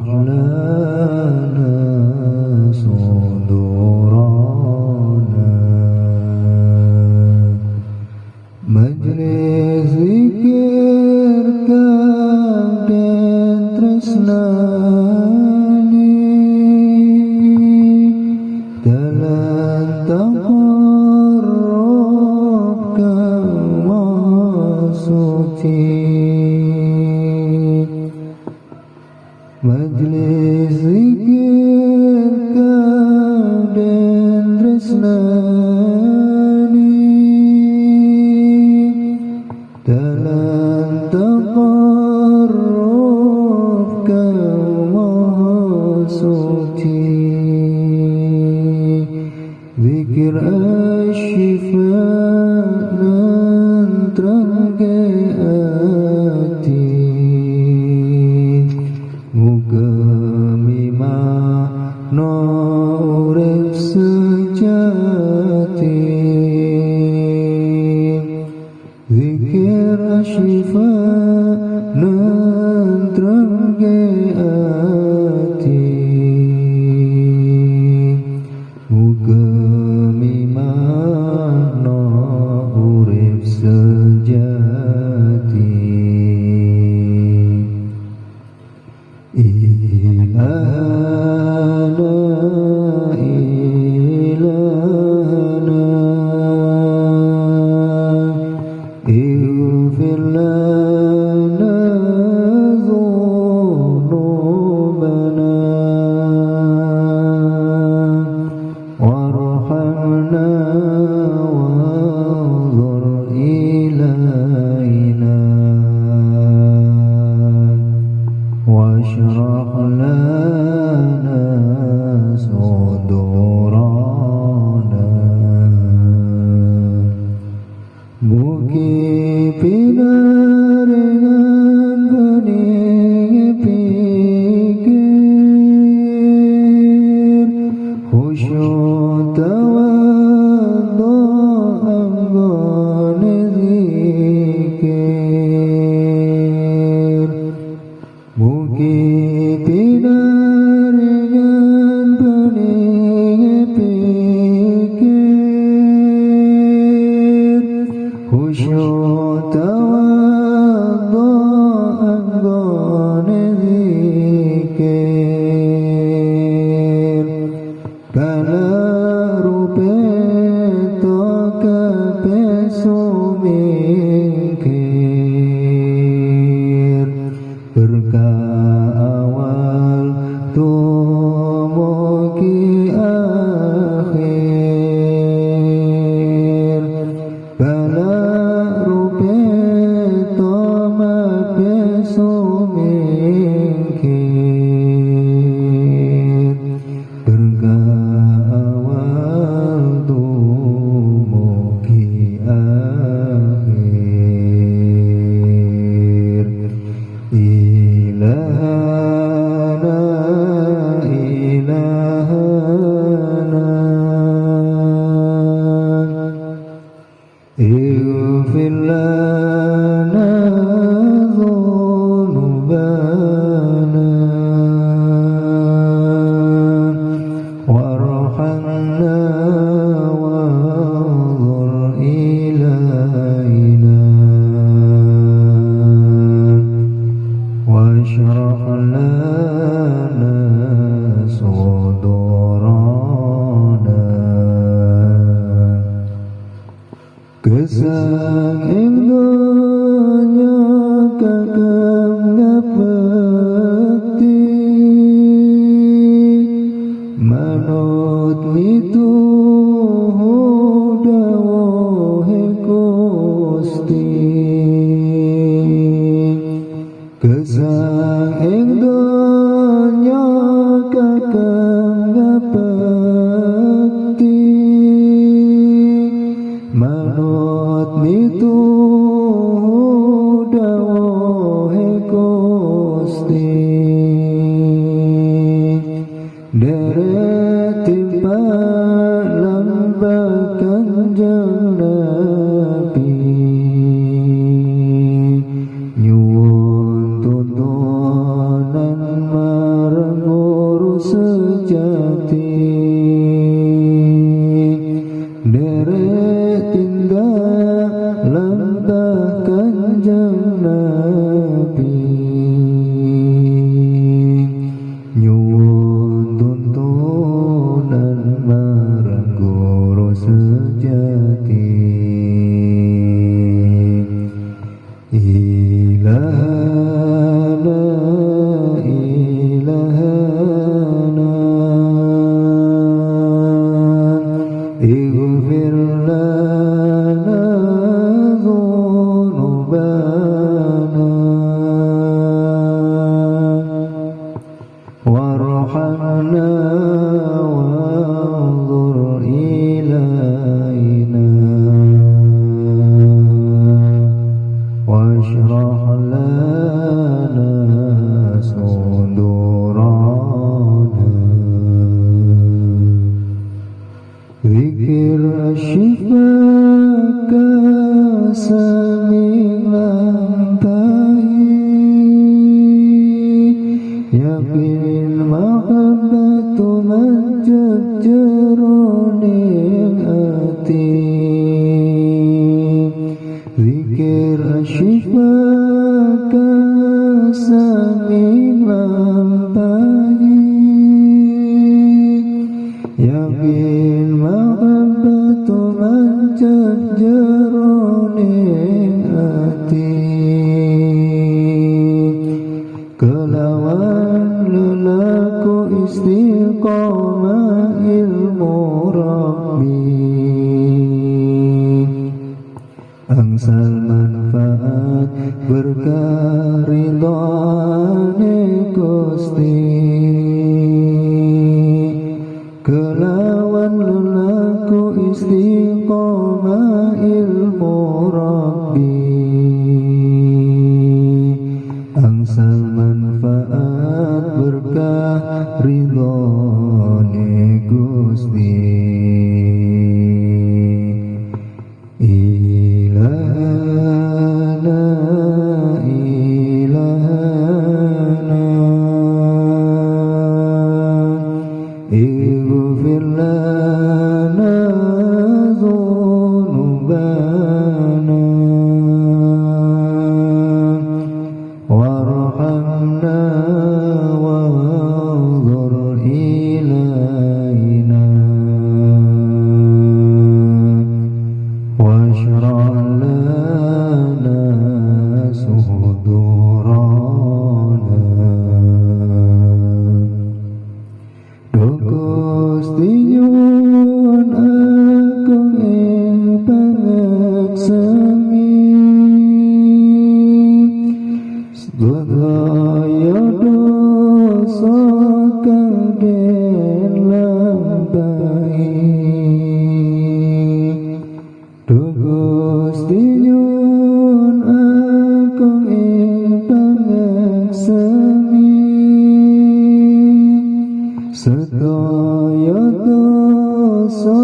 lana sudurana majlis zikir kang den tresnani dalam taqarrub kang maha suci majlis zikir kang den tresnani dalam taqarrub kang maha suci zikir asyifa nentrangke ati muga urip sejati zikir asyifa nentrangke ati muga mimano urip sejati اغفر لنا ذنوبنا وارحمنا وانظر إلينا واشرح لنا صدورنا mugi pinaringan bening pikir khusyuk tawadhu anggone zikir mugi pinaringan bening pikir khusyuk tawadhu anggone zikir kala rupe to kabeh sumingkir berkah awal tumugi akhir bala rupe toma besumingkir berkah awal tumugi akhir ilahana ilahana اغفر لنا ذنوبنا وارحمنا وانظر إلينا واشرح لنا صدورنا Kesang ing donya kakang ngabekti manut mituhu dawuhe Gusti kesang ing donya Nabi nyuwun tuntunan marang guru sejati ilahana ilahana ighfir lana dhunubana warhamna wanzur ilaina washrah lana sudurana zikir syifaka sami'an yakin mahabbatu manjajjaruning ati zikir syifaka sami'an yakin mahabbatu manjajjaruning ati kelawan lelaku istiqamah ilmu Rabbi angsal manfaat berkah ridhane Gusti kelawan lelaku istiqamah ilmu Rabbi angsal manfaat berkah ridhone Gusti ilahana ilahana ighfir lana dhunubana warhamna wanzur ilaina washrah lana sudurana Gusti nyuwun agung ing pangeksemi sedaya dosa kadhen lampahi Gusti nyuwun agung ing pangeksemi sedaya dosa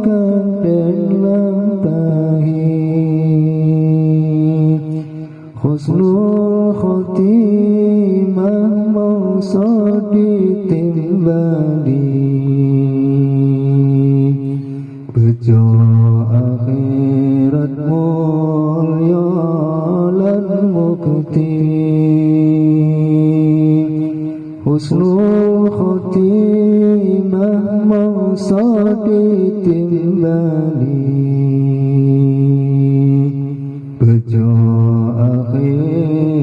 kadhen lampahi husnul khotimah mangsa ditimbali bejo akhirat mulya lan mukti husnul khotimah mangsa ditimbali bejo akhirat